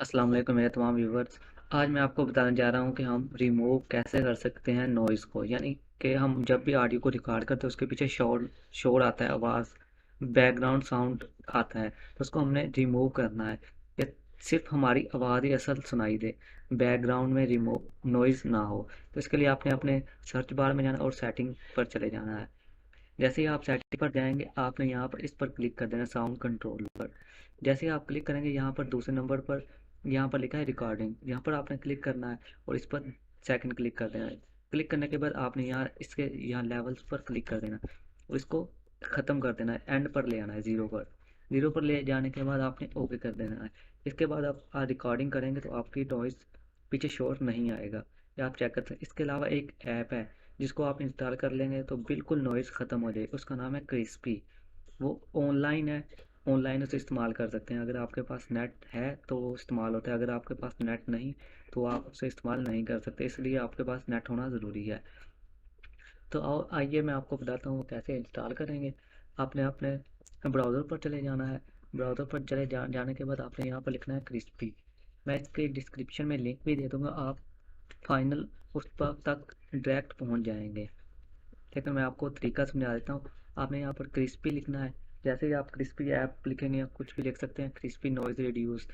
अस्सलाम वालेकुम मेरे तमाम व्यूवर्स। आज मैं आपको बताने जा रहा हूँ कि हम रिमूव कैसे कर सकते हैं नॉइज़ को। यानी कि हम जब भी ऑडियो को रिकॉर्ड करते हैं उसके पीछे शोर शोर आता है, आवाज़, बैकग्राउंड साउंड आता है, तो उसको हमने रिमूव करना है। या सिर्फ हमारी आवाज़ ही असल सुनाई दे, बैकग्राउंड में रिमूव नॉइज़ ना हो। तो इसके लिए आपने अपने सर्च बार में जाना और सेटिंग पर चले जाना है। जैसे ही आप सेटिंग पर जाएंगे आपने यहाँ पर इस पर क्लिक कर देना, साउंड कंट्रोल पर। जैसे ही आप क्लिक करेंगे यहाँ पर दूसरे नंबर पर यहाँ पर लिखा है रिकॉर्डिंग, यहाँ पर आपने क्लिक करना है और इस पर सेकंड क्लिक कर देना है। क्लिक करने के बाद आपने यहाँ इसके यहाँ लेवल्स पर क्लिक कर देना और इसको ख़त्म कर देना है, एंड पर ले आना है, ज़ीरो पर ले जाने के बाद आपने ओके कर देना है। इसके बाद आप रिकॉर्डिंग करेंगे तो आपकी वॉइस पीछे शोर नहीं आएगा। या आप चेक कर सकते हैं। इसके अलावा एक ऐप है जिसको आप इंस्टॉल कर लेंगे तो बिल्कुल नॉइज़ ख़त्म हो जाएगी। उसका नाम है क्रिस्पी। वो ऑनलाइन है, ऑनलाइन उसे इस्तेमाल कर सकते हैं। अगर आपके पास नेट है तो वो इस्तेमाल होता है, अगर आपके पास नेट नहीं तो आप उसे इस्तेमाल नहीं कर सकते, इसलिए आपके पास नेट होना ज़रूरी है। तो आओ आइए मैं आपको बताता हूँ कैसे इंस्टॉल करेंगे। आपने अपने ब्राउज़र पर चले जाना है। ब्राउज़र पर जाने के बाद आपने यहाँ पर लिखना है क्रिस्पी। मैं इसके डिस्क्रिप्शन में लिंक भी दे दूँगा, आप फाइनल उस पर तक डायरेक्ट पहुँच जाएंगे। लेकिन मैं आपको तरीका समझा देता हूँ। आपने यहाँ पर क्रिस्पी लिखना है। जैसे ही आप क्रिस्पी ऐप लिखेंगे या कुछ भी लिख सकते हैं, क्रिस्पी नॉइज़ रिड्यूस,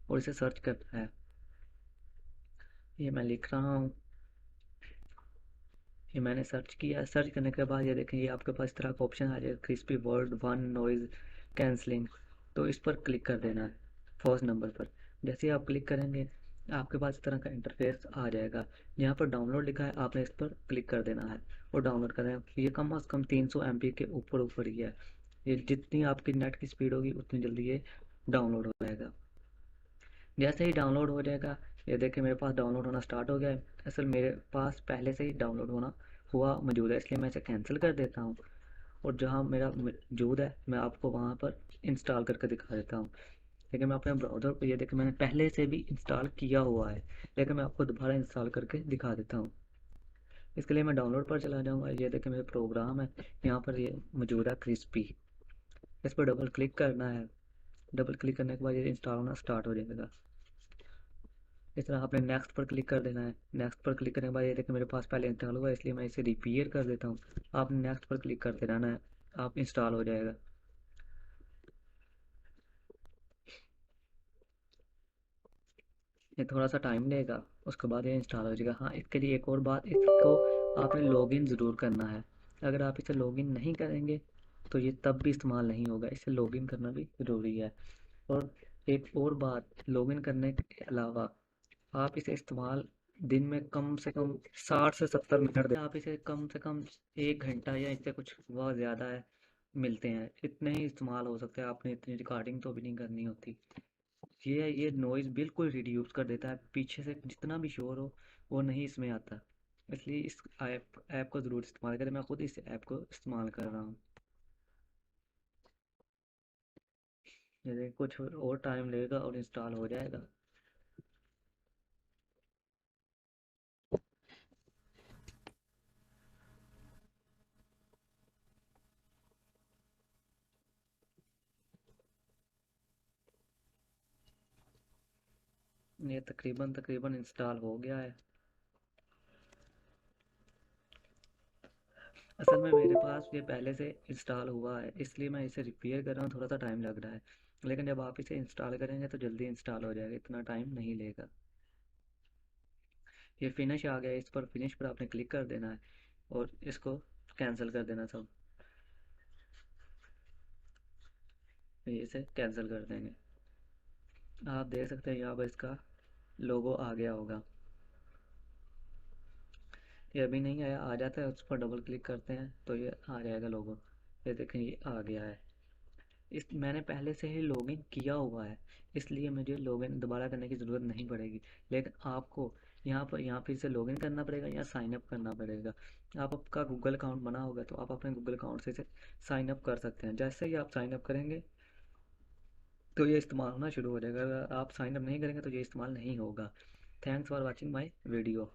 और इसे सर्च करना है। ये मैं लिख रहा हूँ, ये मैंने सर्च किया। सर्च करने के बाद ये देखें, ये आपके पास इस तरह का ऑप्शन आ जाएगा, crispy word one noise cancelling. तो इस पर क्लिक कर देना है फर्स्ट नंबर पर। जैसे ही आप क्लिक करेंगे आपके पास इस तरह का इंटरफेस आ जाएगा। यहाँ पर डाउनलोड लिखा है, आपने इस पर क्लिक कर देना है और डाउनलोड करना है। ये कम से कम 300 MB के ऊपर ऊपर ही है। ये जितनी आपकी नेट की स्पीड होगी उतनी जल्दी ये डाउनलोड हो जाएगा। जैसे ही डाउनलोड हो जाएगा, ये देखिए मेरे पास डाउनलोड होना स्टार्ट हो गया है। असल मेरे पास पहले से ही डाउनलोड होना हुआ मौजूद है, इसलिए मैं इसे कैंसिल कर देता हूँ। और जहाँ मेरा मौजूद है मैं आपको वहाँ पर इंस्टॉल करके दिखा देता हूँ। लेकिन मैं अपने ब्राउज़र पर, ये देखिए मैंने पहले से भी इंस्टॉल किया हुआ है, लेकिन मैं आपको दोबारा इंस्टॉल करके दिखा देता हूँ। इसके लिए मैं डाउनलोड पर चला जाऊँगा। ये देखिए मेरा प्रोग्राम है, यहाँ पर ये मौजूद है क्रिस्पी। इस पर डबल क्लिक करना है। डबल क्लिक करने के बाद ये इंस्टॉल होना स्टार्ट हो जाएगा। इस तरह आपने नेक्स्ट पर क्लिक कर देना है। नेक्स्ट पर क्लिक करने के बाद ये देखिए मेरे पास पहले इंस्टॉल हुआ है, इसलिए मैं इसे रिपेयर कर देता हूँ। आपने नेक्स्ट पर क्लिक करते रहना है, आप इंस्टॉल हो जाएगा। ये थोड़ा सा टाइम लेगा, उसके बाद ये इंस्टॉल हो जाएगा। हाँ, इसके लिए एक और बात, इसको आपने लॉगिन ज़रूर करना है। अगर आप इसे लॉगिन नहीं करेंगे तो ये तब भी इस्तेमाल नहीं होगा, इसे लॉगिन करना भी ज़रूरी है। और एक और बात, लॉगिन करने के अलावा आप इसे इस्तेमाल दिन में कम से कम 60 से 70 मिनट दें। आप इसे कम से कम 1 घंटा या इससे कुछ बहुत ज़्यादा है मिलते हैं, इतने ही इस्तेमाल हो सकते हैं। आपने इतनी रिकॉर्डिंग तो भी नहीं करनी होती। ये नॉइज़ बिल्कुल रिड्यूस कर देता है, पीछे से जितना भी शोर हो वो नहीं इसमें आता। इसलिए इस ऐप को ज़रूर इस्तेमाल करें। मैं खुद इस ऐप को इस्तेमाल कर रहा हूँ। जैसे कुछ और टाइम लगेगा और इंस्टॉल हो जाएगा। ये तकरीबन तकरीबन इंस्टॉल हो गया है। असल में मेरे पास ये पहले से इंस्टॉल हुआ है, इसलिए मैं इसे रिपेयर कर रहा हूँ, थोड़ा सा टाइम लग रहा है। लेकिन जब आप इसे इंस्टॉल करेंगे तो जल्दी इंस्टॉल हो जाएगा, इतना टाइम नहीं लेगा। ये फिनिश आ गया है, इस पर फिनिश पर आपने क्लिक कर देना है और इसको कैंसिल कर देना सब। ये इसे कैंसिल कर देंगे। आप देख सकते हैं यहाँ पर इसका लोगो आ गया होगा। ये अभी नहीं आया, आ जाता है, उस पर डबल क्लिक करते हैं तो ये आ जाएगा लोगो। ये देखें ये आ गया है। इस मैंने पहले से ही लॉगिन किया हुआ है, इसलिए मुझे लॉगिन दोबारा करने की ज़रूरत नहीं पड़ेगी। लेकिन आपको यहाँ फिर से लॉगिन करना पड़ेगा या साइन अप करना पड़ेगा। आप आपका गूगल अकाउंट बना होगा तो आप अपने गूगल अकाउंट से इसे साइन अप कर सकते हैं। जैसे ही आप साइन अप करेंगे तो ये इस्तेमाल होना शुरू हो जाएगा। अगर आप साइन अप नहीं करेंगे तो ये इस्तेमाल नहीं होगा। Thanks for watching my video.